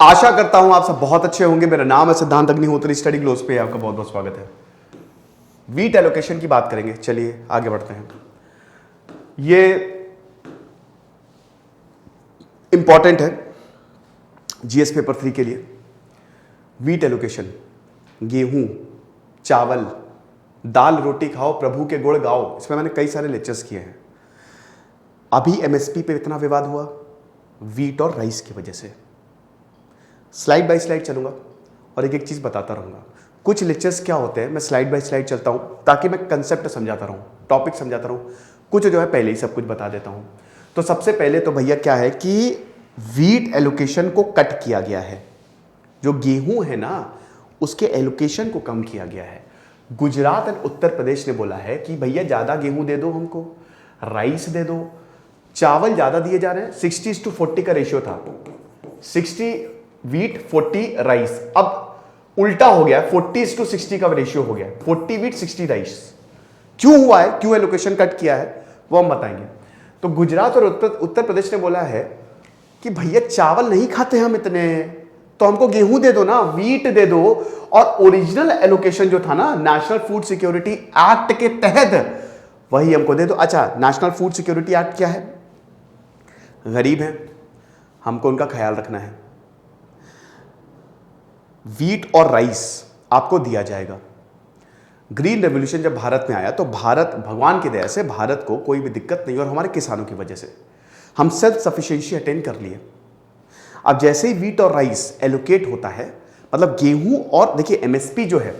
आशा करता हूं आप सब बहुत अच्छे होंगे। मेरा नाम है सिद्धांत अग्निहोत्री, स्टडी ग्लोस पे आपका बहुत बहुत स्वागत है। वीट एलोकेशन की बात करेंगे, चलिए आगे बढ़ते हैं। ये इंपॉर्टेंट है जीएस पेपर 3 के लिए। वीट एलोकेशन, गेहूं, चावल, दाल रोटी खाओ प्रभु के गुण गाओ, इसमें मैंने कई सारे लेक्चर्स किए हैं। अभी एमएसपी पे इतना विवाद हुआ वीट और राइस की वजह से। स्लाइड बाय स्लाइड चलूंगा और एक एक चीज बताता रहूंगा। कुछ लेक्चर्स क्या होते हैं, मैं स्लाइड बाय स्लाइड चलता हूं ताकि मैं कंसेप्ट समझाता रहूं, टॉपिक समझाता रहूं। कुछ जो है पहले ही सब कुछ बता देता हूं। तो सबसे पहले तो भैया क्या है कि वीट एलोकेशन को कट किया गया है। जो गेहूं है ना, उसके एलोकेशन को कम किया गया है। गुजरात और उत्तर प्रदेश ने बोला है कि भैया ज्यादा गेहूं दे दो, हमको राइस दे दो। चावल ज्यादा दिए जा रहे हैं, 60:40 का रेशियो था, 60 वीट 40 राइस। अब उल्टा हो गया, 40:60 का रेशियो हो गया, 40 वीट 60 राइस। क्यों हुआ है, क्यों एलोकेशन कट किया है, वो हम बताएंगे। तो गुजरात और उत्तर प्रदेश ने बोला है कि भैया चावल नहीं खाते हम इतने, तो हमको गेहूं दे दो ना, वीट दे दो। और ओरिजिनल एलोकेशन जो था ना नेशनल फूड सिक्योरिटी एक्ट के तहत, वही हमको दे दो। अच्छा, नेशनल फूड सिक्योरिटी एक्ट क्या है? गरीब हैं, हमको उनका ख्याल रखना है। वीट और राइस आपको दिया जाएगा। ग्रीन रेवोल्यूशन जब भारत में आया तो भारत, भगवान की दया से भारत को कोई भी दिक्कत नहीं, और हमारे किसानों की वजह से हम सेल्फ सफिशिएंसी अटेन कर लिए। अब जैसे ही वीट और राइस एलोकेट होता है, मतलब गेहूं, और देखिए एमएसपी जो है,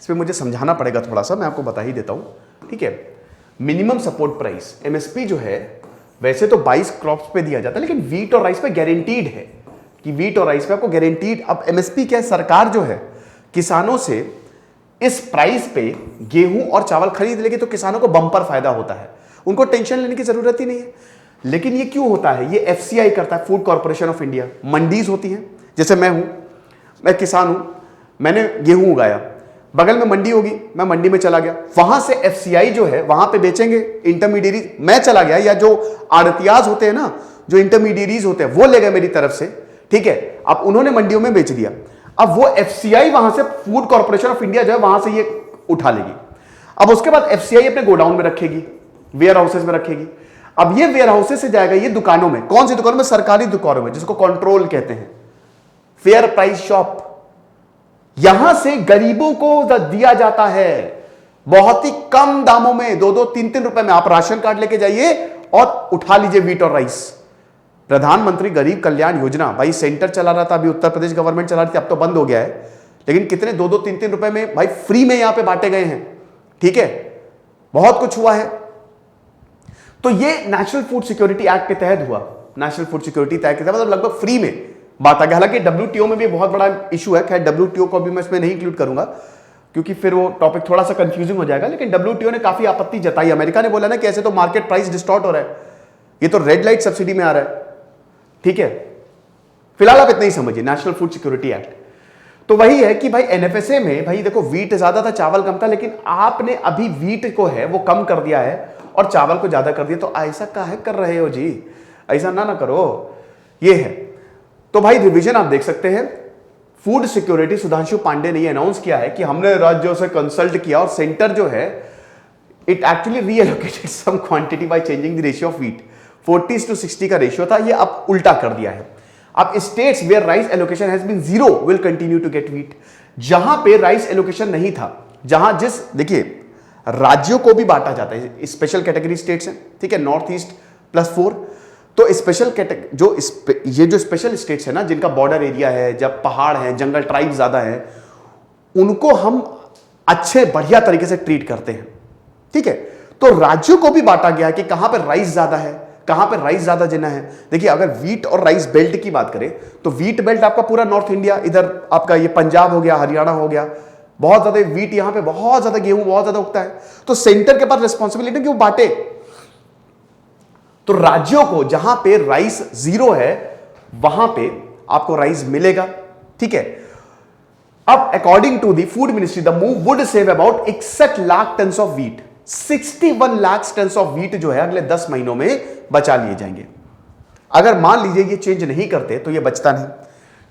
इसमें मुझे समझाना पड़ेगा थोड़ा सा, मैं आपको बता ही देता हूं, ठीक है। मिनिमम सपोर्ट प्राइस एमएसपी जो है, वैसे तो 22 क्रॉप्स पे दिया जाता है, लेकिन वीट और राइस पे गारंटीड है कि वीट और राइस पे आपको गारंटीड। अब एमएसपी क्या है, सरकार जो है किसानों से इस प्राइस पे गेहूं और चावल खरीद लेगी तो किसानों को बम्पर फायदा होता है, उनको टेंशन लेने की जरूरत ही नहीं है। लेकिन ये क्यों होता है, ये एफसीआई करता है, food Corporation of India. Mandis होती हैं, जैसे मैं किसान हूं, मैंने गेहूं उगाया, बगल में मंडी होगी, मैं मंडी में चला गया, वहां से एफसीआई जो है वहां पे बेचेंगे इंटरमीडियरी, मैं चला गया, या जो आड़तियाज होते हैं ना, जो इंटरमीडियरीज होते हैं, वो ले गए मेरी तरफ से, ठीक है। अब उन्होंने मंडियों में बेच दिया, अब वो एफसीआई वहां से, फूड कॉर्पोरेशन ऑफ इंडिया जो है, वहां से ये उठा लेगी। अब उसके बाद एफसीआई अपने गोडाउन में रखेगी, वेयर हाउसेज में रखेगी। अब ये वेयर हाउसेज से जाएगा ये दुकानों में। कौन सी दुकानों में? सरकारी दुकानों में, जिसको कंट्रोल कहते हैं, फेयर प्राइस शॉप। यहां से गरीबों को दिया जाता है बहुत ही कम दामों में, 2-2, 3-3 रुपए में। आप राशन कार्ड लेके जाइए और उठा लीजिए वीट और राइस। प्रधानमंत्री गरीब कल्याण योजना, भाई सेंटर चला रहा था, अभी उत्तर प्रदेश गवर्नमेंट चला रही थी, अब तो बंद हो गया है, लेकिन कितने 2-2, 3-3 रुपए में भाई फ्री में यहां पे बांटे गए हैं, ठीक है। बहुत कुछ हुआ है। तो ये नेशनल फूड सिक्योरिटी एक्ट के तहत हुआ। नेशनल फूड सिक्योरिटी एक्ट के तहत मतलब लगभग फ्री में बांटा गया। हालांकि डब्ल्यूटीओ में भी बहुत बड़ा इशू है, खैर डब्ल्यूटीओ को भी मैं इसमें नहीं इंक्लूड करूंगा क्योंकि फिर वो टॉपिक थोड़ा सा कंफ्यूजिंग हो जाएगा। लेकिन डब्ल्यूटीओ ने काफी आपत्ति जताई। अमेरिका ने बोला ना कि ऐसे तो मार्केट प्राइस डिस्टॉर्ट हो रहा है, ये तो रेड लाइट सब्सिडी में आ रहा है, ठीक है। फिलहाल आप इतना ही समझिए, नेशनल फूड सिक्योरिटी एक्ट। तो वही है कि भाई एनएफएसए में, भाई देखो वीट ज्यादा था, चावल कम था, लेकिन आपने अभी वीट को है वो कम कर दिया है और चावल को ज्यादा कर दिया। तो ऐसा काहे कर रहे हो जी, ऐसा ना करो, ये है। तो भाई रिवीजन आप देख सकते हैं। फूड सिक्योरिटी सुधांशु पांडे ने ये अनाउंस किया है कि हमने राज्यों से कंसल्ट किया और सेंटर जो है it actually reallocated some quantity by changing the ratio of wheat. 40:60 का रेशियो था, ये अब उल्टा कर दिया है। अब states where rice allocation has been 0 will continue to get wheat. जहां पे राइस एलोकेशन नहीं था, जहां देखिए राज्यों को भी बांटा जाता है, स्पेशल कैटेगरी स्टेट्स हैं, ठीक है, नॉर्थ ईस्ट +4। तो स्पेशल कैटेगरी ये जो स्पेशल स्टेट्स है ना, जिनका बॉर्डर एरिया है, जब पहाड़ है, जंगल ट्राइब ज्यादा है, उनको हम अच्छे बढ़िया तरीके से ट्रीट करते हैं, ठीक है। तो राज्यों को भी बांटा गया है कि कहां पर राइस ज्यादा है, कहां पर राइस ज्यादा देना है। देखिए अगर वीट और राइस बेल्ट की बात करें तो वीट बेल्ट आपका पूरा नॉर्थ इंडिया, इधर आपका ये पंजाब हो गया, हरियाणा हो गया, बहुत ज्यादा वीट, यहां पे बहुत ज्यादा गेहूं बहुत ज्यादा उगता है। तो सेंटर के पास रिस्पॉन्सिबिलिटी कि वो बांटे। तो राज्यों को जहां पे राइस 0 है वहां पे आपको राइस मिलेगा, ठीक है। अब according to the food ministry the move would save about 61 lakh tonne of wheat. 61 lakh tonne of wheat जो है अगले 10 महीनों में बचा लिए जाएंगे। अगर मान लीजिए ये चेंज नहीं करते तो ये बचता नहीं।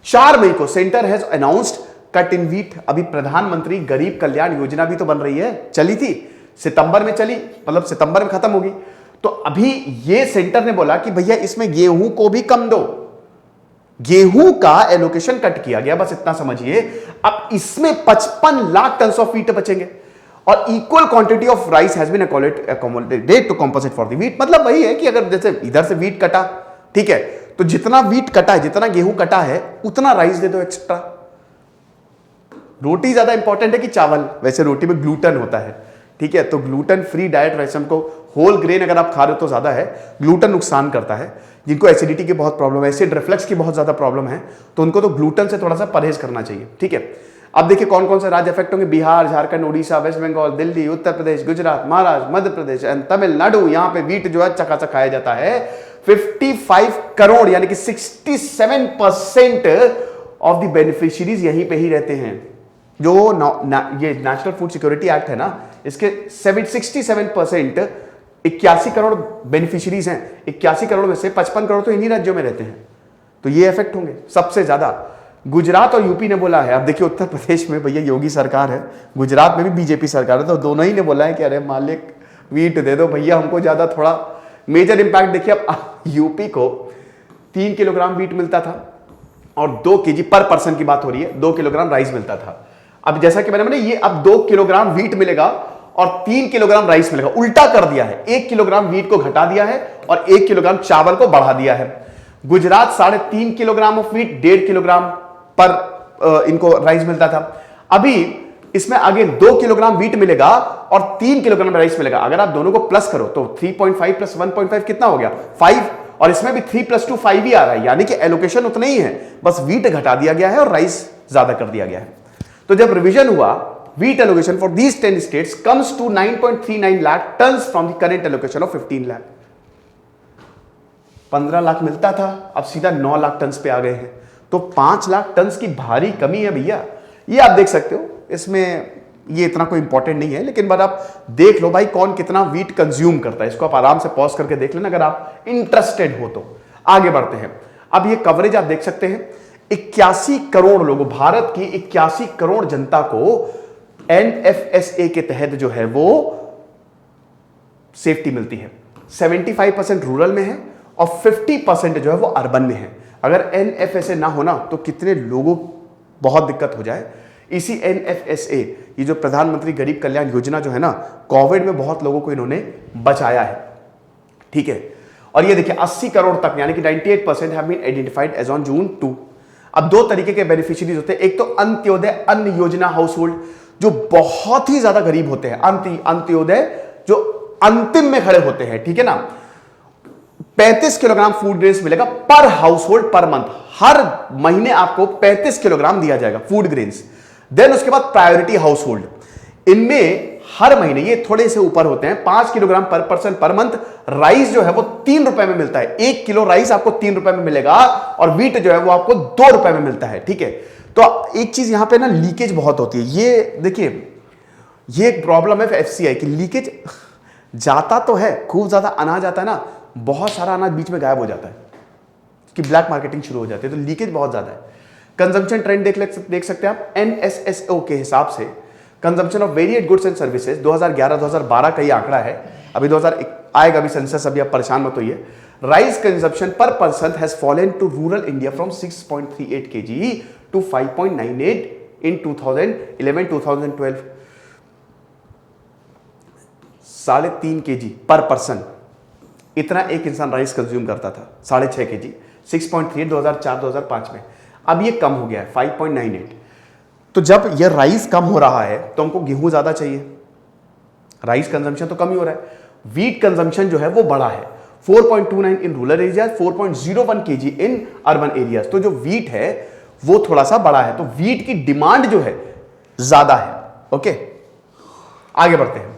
4 मई को centre has announced cut in wheat. अभी प्रधानमंत्री गरीब कल्याण योजना भी तो बन रही है, चली थी सितंबर में, चली मतलब सितंबर में खत्म होगी। तो अभी ये सेंटर ने बोला कि भैया इसमें गेहूं को भी कम दो, गेहूं का एलोकेशन कट किया गया, बस इतना समझिए। अब इसमें 55 लाख टन ऑफ व्हीट बचेंगे और equal quantity of rice has been accommodated to compensate for the wheat. मतलब वही है कि अगर जैसे इधर से व्हीट कटा, ठीक है, तो जितना व्हीट कटा है, जितना गेहूं कटा है, उतना राइस दे दो एक्स्ट्रा। रोटी ज्यादा इंपॉर्टेंट है कि चावल? वैसे रोटी में ग्लूटेन होता है, ठीक है, तो ग्लूटेन फ्री डाइट वैसे हमको, होल ग्रेन अगर आप खा रहे हो तो ज्यादा है, ग्लूटेन नुकसान करता है। जिनको एसिडिटी की बहुत प्रॉब्लम है, एसिड रिफ्लक्स की बहुत ज्यादा प्रॉब्लम है, तो उनको तो ग्लूटेन से थोड़ा सा परहेज करना चाहिए, ठीक है। अब देखिए कौन कौन से राज्य अफेक्ट होंगे। बिहार, झारखंड, उड़ीसा, वेस्ट बंगाल, दिल्ली, उत्तर प्रदेश, गुजरात, महाराष्ट्र, मध्य प्रदेश एंड तमिलनाडु। यहां पे व्हीट जो है चकाचक खाया जाता है। 55 करोड़ यानी कि 67% ऑफ द बेनिफिशियरीज यहीं पे ही रहते हैं। जो ये नेशनल फूड सिक्योरिटी एक्ट है ना, इसके 67%, 81 करोड़ बेनिफिशियरीज हैं। 81 करोड़ में से 55 करोड़ तो इन्हीं राज्यों में रहते हैं, तो ये इफेक्ट होंगे सबसे ज्यादा। गुजरात और यूपी ने बोला है। अब देखिए उत्तर प्रदेश में भैया योगी सरकार है, गुजरात में भी बीजेपी सरकार है, तो दोनों ही ने बोला है कि अरे मालिक व्हीट दे दो भैया हमको, ज्यादा थोड़ा मेजर इंपैक्ट। देखिए अब यूपी को 3 किलोग्राम व्हीट मिलता था और 2 केजी पर पर्सन की बात हो रही है, 2 किलोग्राम राइस मिलता था। अब जैसा कि मैंने ये अब 2 किलोग्राम व्हीट मिलेगा और 3 किलोग्राम राइस मिलेगा, उल्टा कर दिया है। 1 किलोग्राम व्हीट को घटा दिया है और 1 किलोग्राम चावल को बढ़ा दिया है। Gujarat 3.5 kilogram of wheat, 1.5 kilogram पर इनको राइस मिलता था। अभी इसमें आगे 2 किलोग्राम व्हीट मिलेगा और 3 किलोग्राम राइस मिलेगा। अगर आप दोनों को प्लस करो तो 3.5 प्लस 1.5 कितना हो गया? 5। और इसमें भी 3 + 2 5 ही आ रहा है, यानी कि एलोकेशन उतना ही है, बस व्हीट घटा दिया गया है और राइस ज्यादा कर दिया गया है। तो जब रिवीजन हुआ, wheat allocation for these 10 states comes to 9.39 lakh tons from the current allocation of 15 lakh. 15 lakh मिलता था, अब सीधा 9 लाख टन्स पे आ गए हैं, तो 5 लाख टन्स की भारी कमी है भैया। ये आप देख सकते हो, इसमें ये इतना कोई इंपॉर्टेंट नहीं है, लेकिन बस आप देख लो भाई कौन कितना व्हीट कंज्यूम करता है। इसको आप आराम से पॉज करके देख लेना अगर आप इंटरेस्टेड हो तो। आगे बढ़ते हैं। अब ये कवरेज आप देख सकते हैं, 81 करोड़ लोगों, भारत की 81 करोड़ जनता को NFSA के तहत जो है वो सेफ्टी मिलती है। 75% रूरल में है और 50% जो है वो अर्बन में है। अगर NFSA ना होना तो कितने लोगों बहुत दिक्कत हो जाए। इसी NFSA, ये जो प्रधानमंत्री गरीब कल्याण योजना जो है ना, कोविड में बहुत लोगों को इन्होंने बचाया है, ठीक है। और ये देखिए 80 करोड़ तक यानी कि 98% have been identified as on June 2। अब 2 तरीके के बेनिफिशियरीज होते हैं, एक तो अंत्योदय अन्न योजना हाउस होल्ड, जो बहुत ही ज्यादा गरीब होते हैं, अंत्योदय जो अंतिम में खड़े होते हैं, ठीक है ना। 35 किलोग्राम फूड ग्रेन्स मिलेगा पर हाउस होल्ड पर मंथ। हर महीने आपको 35 किलोग्राम दिया जाएगा फूड ग्रेन्स। देन उसके बाद प्रायोरिटी हाउस होल्ड, इनमें हर महीने, ये थोड़े से ऊपर होते हैं, 5 किलोग्राम पर पर्सन पर मंथ। राइस जो है वो 3 रुपए में मिलता है, 1 किलो राइस आपको 3 रुपए में मिलेगा और व्हीट जो है वो आपको 2 रुपए में मिलता है, ठीक है। तो एक चीज यहां पे ना लीकेज बहुत होती है। ये देखिए, ये एक प्रॉब्लम है FCI की, लीकेज जाता तो है, खूब ज्यादा अनाज आता है ना, बहुत सारा अनाज बीच में गायब हो जाता है कि ब्लैक मार्केटिंग शुरू हो जाती है, तो लीकेज बहुत ज्यादा है। कंजम्पशन ट्रेंड देख सकते हैं आप। NSSO के हिसाब से consumption of varied goods and services 2011-2012 का ये आंकड़ा है, अभी 2000 आएगा अभी सेंसस, अभी आप परेशान मत होइए। Rice consumption per person has fallen to rural India from 6.38 kg to 5.98 in 2011-2012। 3.5 kg per person, इतना एक इंसान राइस कंज्यूम करता था, 6.5 kg, 6.38 2004-2005 में। अब ये कम हो गया है 5.98। तो जब ये राइस कम हो रहा है तो हमको गेहूं ज्यादा चाहिए, राइस कंजम्पशन तो कम ही हो रहा है। व्हीट कंजम्पशन जो है वो बढ़ा है, 4.29 in rural area, 4.01 kg in urban areas. तो जो व्हीट है वो थोड़ा सा बड़ा है, तो व्हीट की डिमांड जो है ज्यादा है। ओके, आगे बढ़ते हैं।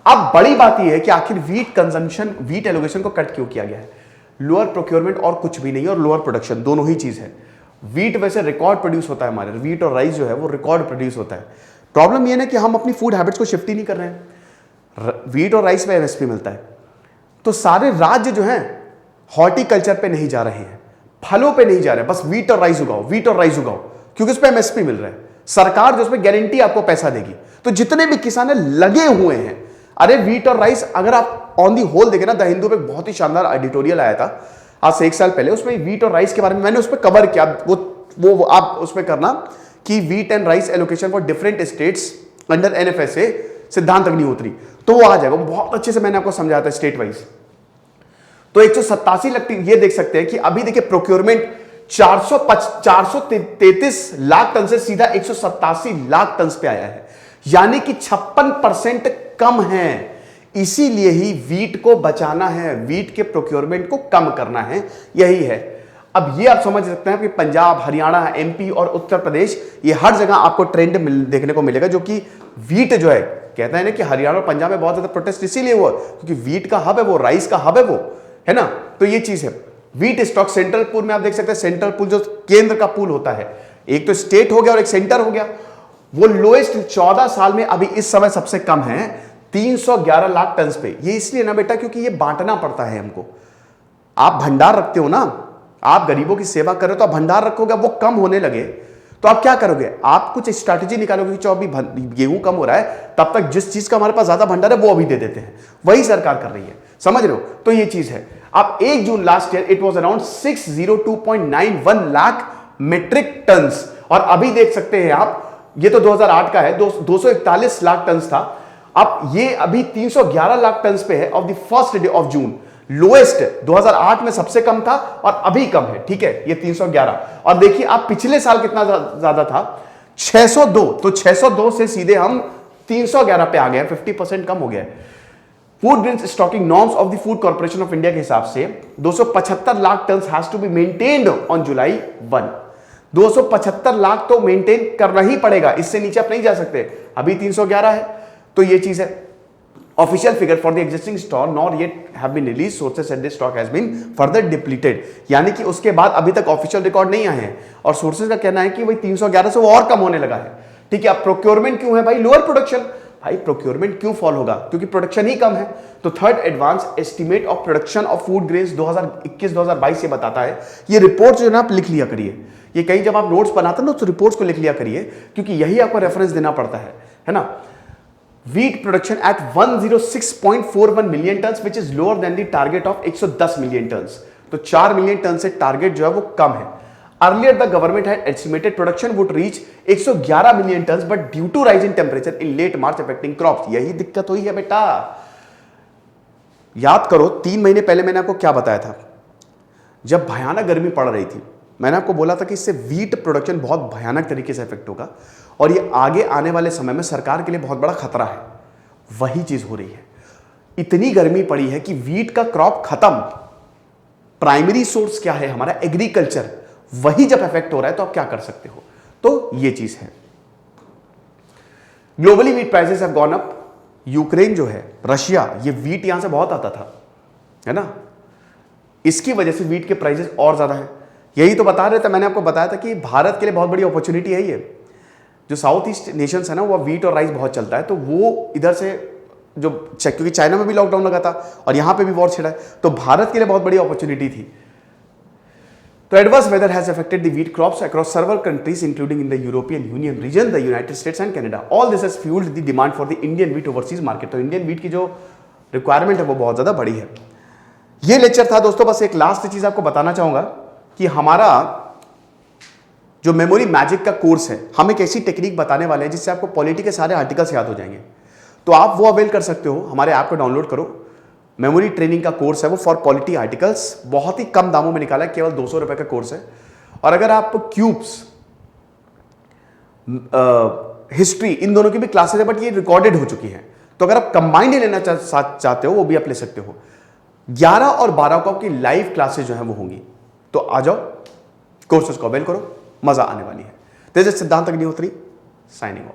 अब बड़ी बात यह है कि आखिर व्हीट कंजम्पशन, व्हीट एलोकेशन को कट क्यों किया गया है? लोअर प्रोक्योरमेंट और कुछ भी नहीं, और लोअर प्रोडक्शन, दोनों ही चीज है। व्हीट वैसे रिकॉर्ड प्रोड्यूस होता है, हमारे व्हीट और राइस जो है वो रिकॉर्ड प्रोड्यूस होता है। प्रॉब्लम यह ना कि हम अपनी फूड हैबिट्स को शिफ्ट ही नहीं कर रहे हैं। व्हीट और राइस में MSP मिलता है, तो सारे राज्य जो हैं हॉर्टिकल्चर पे नहीं जा रहे हैं। फलों पे नहीं जा रहे, बस वीट और राइस उगाओ, वीट और राइस उगाओ, क्योंकि उस पर एमएसपी मिल रहा है, सरकार जो उसमें गारंटी आपको पैसा देगी। तो जितने भी किसान लगे हुए हैं, अरे वीट और राइस, अगर आप ऑन दी होल देखें ना, द हिंदू पे एक बहुत ही शानदार एडिटोरियल आया था आज से 1 साल पहले, उसमें वीट और राइस के बारे में मैंने उस पर कवर किया। वो आप उसमें करना कि wheat and rice allocation for different states under NFSA सिद्धांत अग्निहोत्री, तो वो आ जाएगा। बहुत अच्छे से मैंने आपको समझाया था स्टेट वाइज। तो 187 लगती, ये देख सकते हैं कि अभी देखिए प्रोक्योरमेंट 433 लाख टन से सीधा 187 लाख टन पे आया है, यानी कि 56% कम है। इसीलिए ही वीट को बचाना है, वीट के प्रोक्योरमेंट को कम करना है, यही है। अब ये आप समझ सकते हैं कि पंजाब, हरियाणा, एमपी और उत्तर प्रदेश, ये हर जगह आपको ट्रेंड देखने को मिलेगा, जो कि वीट जो है, कहता है ना कि हरियाणा और पंजाब में बहुत ज्यादा प्रोटेस्ट इसीलिए हुआ क्योंकि वीट का हब है वो, राइस का हब है वो, है ना। तो ये चीज है। वीट स्टॉक सेंट्रल पूल में आप देख सकते हैं, सेंट्रल पूल जो केंद्र का पूल होता है, एक तो स्टेट हो गया और एक सेंटर हो गया, वो लोएस्ट 14 साल में अभी इस समय सबसे कम है 311 लाख टन पे। ये इसलिए ना बेटा क्योंकि ये बांटना पड़ता है हमको। आप भंडार रखते हो ना, आप गरीबों की सेवा कर रहे हो तो आप भंडार रखोगे, वो कम होने लगे तो आप क्या करोगे, आप कुछ स्ट्रैटेजी निकालोगे कि अभी गेहूं कम हो रहा है, तब तक जिस चीज का हमारे पास ज्यादा भंडार है वो अभी दे देते हैं। वही सरकार कर रही है, समझ रहे हो। तो ये चीज है। अब 1 June last year it was around 602.91 lakh metric tonnes, और अभी देख सकते हैं आप, ये तो 2008 का है, 241 लाख टन था, अब ये अभी 311 लाख टन पे है of the first day of June. Lowest 2008 में सबसे कम था और अभी कम है, ठीक है, ये 311। और देखिए आप पिछले साल कितना ज्यादा था, 602, तो 602 से सीधे हम 311 पे आ गए, 50% कम हो गया है। Food grain stocking norms of the Food Corporation of India के हिसाब से 275 lakh ton has to be maintained on July 1। 275 lakh तो मेंटेन करना ही पड़ेगा, इससे नीचे आप नहीं जा सकते, अभी 311 है। तो ये चीज है। Official figure for the existing stock nor yet have been released. Sources said the stock has been further depleted. यानी कि उसके बाद अभी तक ऑफिशियल रिकॉर्ड नहीं आए हैं, और सोर्सेज का कहना है कि भाई 311 से वो और कम होने लगा है। ठीक है, अब प्रोक्योरमेंट क्यों है भाई, लोअर प्रोडक्शन। भाई प्रोक्योरमेंट क्यों फॉल होगा, क्योंकि प्रोडक्शन ही कम है। तो third advance estimate of production of food grains 2021-2022 से बताता है। ये रिपोर्ट जो है ना आप लिख लिया करिए, ये कहीं जब आप नोट्स बनाते हैं ना तो रिपोर्ट्स को लिख लिया करिए, क्योंकि यही आपको रेफरेंस देना पड़ता है ना। Wheat production at 106.41 million tons, which is lower than the target of 110 million tons. तो 4 मिलियन टन से टारगेट जो है वो कम है। Earlier the government had estimated production would reach 111 million tons, but due to rise in temperature in late March affecting crops, यही दिक्कत हुई है बेटा। याद करो 3 महीने पहले मैंने आपको क्या बताया था, जब भयानक गर्मी पड़ रही थी, मैंने आपको बोला था कि इससे वीट प्रोडक्शन बहुत भयानक तरीके से इफेक्ट होगा, और ये आगे आने वाले समय में सरकार के लिए बहुत बड़ा खतरा है। वही चीज हो रही है, इतनी गर्मी पड़ी है कि वीट का क्रॉप खत्म, प्राइमरी सोर्स क्या है हमारा, एग्रीकल्चर, वही जब इफेक्ट हो रहा है तो आप क्या कर सकते हो। तो ये चीज है। Globally wheat prices have gone up. Ukraine जो है, रशिया, ये वीट यहां से बहुत आता था, है ना, इसकी वजह से वीट के प्राइसेस और ज्यादा है। यही तो बता रहे थे, मैंने आपको बताया था कि भारत के लिए बहुत बड़ी अपॉर्चुनिटी है ये। जो साउथ ईस्ट नेशंस है ना, वो वीट और राइस बहुत चलता है, तो वो इधर से जो, क्योंकि चाइना में भी लॉकडाउन लगा था और यहां पे भी वॉर छिड़ा है, तो भारत के लिए बहुत बड़ी अपॉर्चुनिटी थी। तो adverse weather has affected the wheat crops across several countries including in the European Union region, the United States and Canada. All this has fueled the demand for the Indian wheat overseas market. तो Indian wheat की जो requirement है वो बहुत ज्यादा बड़ी है। ये लेक्चर था दोस्तों। बस एक लास्ट चीज आपको बताना चाहूंगा कि हमारा जो मेमोरी मैजिक का कोर्स है, हम एक ऐसी टेक्निक बताने वाले हैं जिससे आपको पॉलिटी के सारे आर्टिकल्स याद हो जाएंगे। तो आप वो अवेल कर सकते हो, हमारे ऐप को डाउनलोड करो। मेमोरी ट्रेनिंग का कोर्स है वो फॉर पॉलिटी आर्टिकल्स, बहुत ही कम दामों में निकाला है, केवल 200 रुपए का कोर्स है। और अगर आप क्यूब्स, हिस्ट्री, इन दोनों की भी क्लासेस है, बट ये रिकॉर्डेड हो चुकी हैं, तो अगर आप कंबाइंड लेना चाहते हो वो भी आप ले सकते हो। 11 और 12 को आपकी लाइव क्लासेस जो है वो होंगी, तो आ जाओ, कोर्सेज को अवेल करो, मजा आने वाली है। दिस इज सिद्धांत अग्निहोत्री साइनिंग ऑफ।